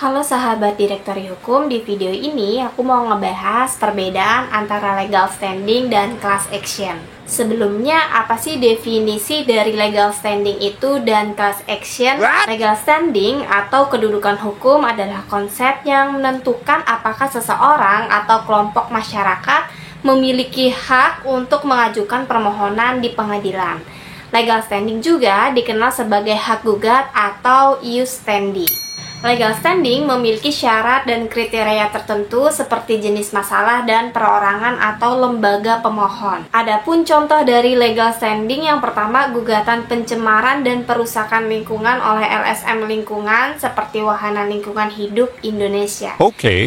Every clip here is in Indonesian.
Halo sahabat Direktori Hukum, di video ini aku mau ngebahas perbedaan antara legal standing dan class action. Sebelumnya, apa sih definisi dari legal standing itu dan class action? Legal standing atau kedudukan hukum adalah konsep yang menentukan apakah seseorang atau kelompok masyarakat memiliki hak untuk mengajukan permohonan di pengadilan. Legal standing juga dikenal sebagai hak gugat atau ius standi. Legal standing memiliki syarat dan kriteria tertentu seperti jenis masalah dan perorangan atau lembaga pemohon. Adapun contoh dari legal standing yang pertama, gugatan pencemaran dan perusakan lingkungan oleh LSM Lingkungan seperti Wahana Lingkungan Hidup Indonesia.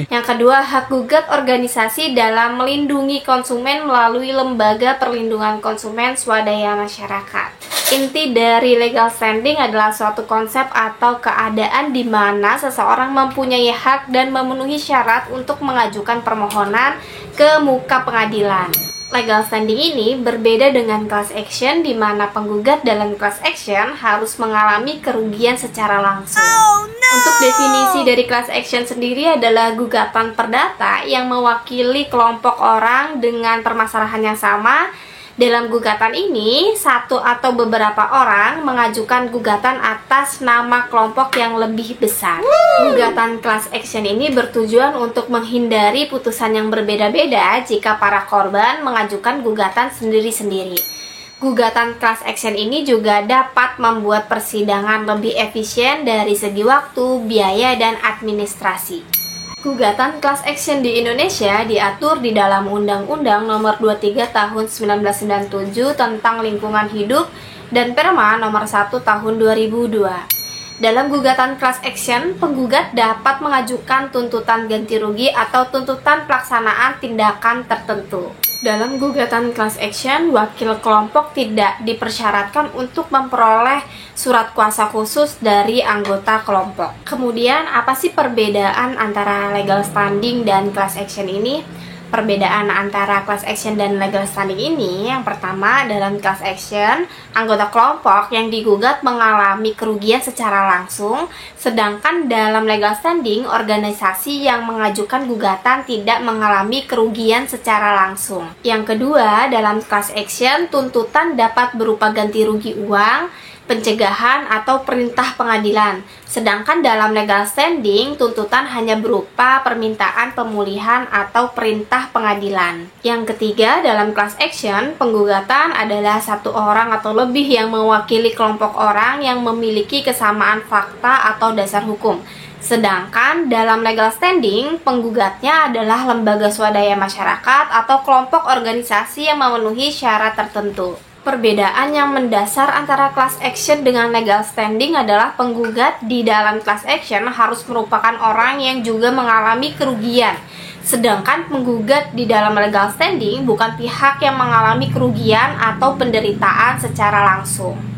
Yang kedua, hak gugat organisasi dalam melindungi konsumen melalui Lembaga Perlindungan Konsumen Swadaya Masyarakat. Inti dari legal standing adalah suatu konsep atau keadaan di mana seseorang mempunyai hak dan memenuhi syarat untuk mengajukan permohonan ke muka pengadilan. Legal standing ini berbeda dengan class action di mana penggugat dalam class action harus mengalami kerugian secara langsung. Untuk definisi dari class action sendiri adalah gugatan perdata yang mewakili kelompok orang dengan permasalahan yang sama. Dalam gugatan ini, satu atau beberapa orang mengajukan gugatan atas nama kelompok yang lebih besar. Gugatan class action ini bertujuan untuk menghindari putusan yang berbeda-beda jika para korban mengajukan gugatan sendiri-sendiri. Gugatan class action ini juga dapat membuat persidangan lebih efisien dari segi waktu, biaya, dan administrasi. Gugatan class action di Indonesia diatur di dalam Undang-Undang Nomor 23 Tahun 1997 tentang Lingkungan Hidup dan Perma Nomor 1 Tahun 2002. Dalam gugatan class action, penggugat dapat mengajukan tuntutan ganti rugi atau tuntutan pelaksanaan tindakan tertentu. Dalam gugatan class action, wakil kelompok tidak dipersyaratkan untuk memperoleh surat kuasa khusus dari anggota kelompok. Kemudian, apa sih perbedaan antara legal standing dan class action ini? Perbedaan antara class action dan legal standing ini, yang pertama, dalam class action, anggota kelompok yang digugat mengalami kerugian secara langsung, sedangkan dalam legal standing, organisasi yang mengajukan gugatan tidak mengalami kerugian secara langsung. Yang kedua, dalam class action, tuntutan dapat berupa ganti rugi uang, pencegahan, atau perintah pengadilan. Sedangkan dalam legal standing, tuntutan hanya berupa permintaan pemulihan atau perintah pengadilan. Yang ketiga, dalam class action, penggugatan adalah satu orang atau lebih yang mewakili kelompok orang yang memiliki kesamaan fakta atau dasar hukum. Sedangkan dalam legal standing, penggugatnya adalah lembaga swadaya masyarakat atau kelompok organisasi yang memenuhi syarat tertentu. Perbedaan yang mendasar antara class action dengan legal standing adalah penggugat di dalam class action harus merupakan orang yang juga mengalami kerugian. Sedangkan penggugat di dalam legal standing bukan pihak yang mengalami kerugian atau penderitaan secara langsung.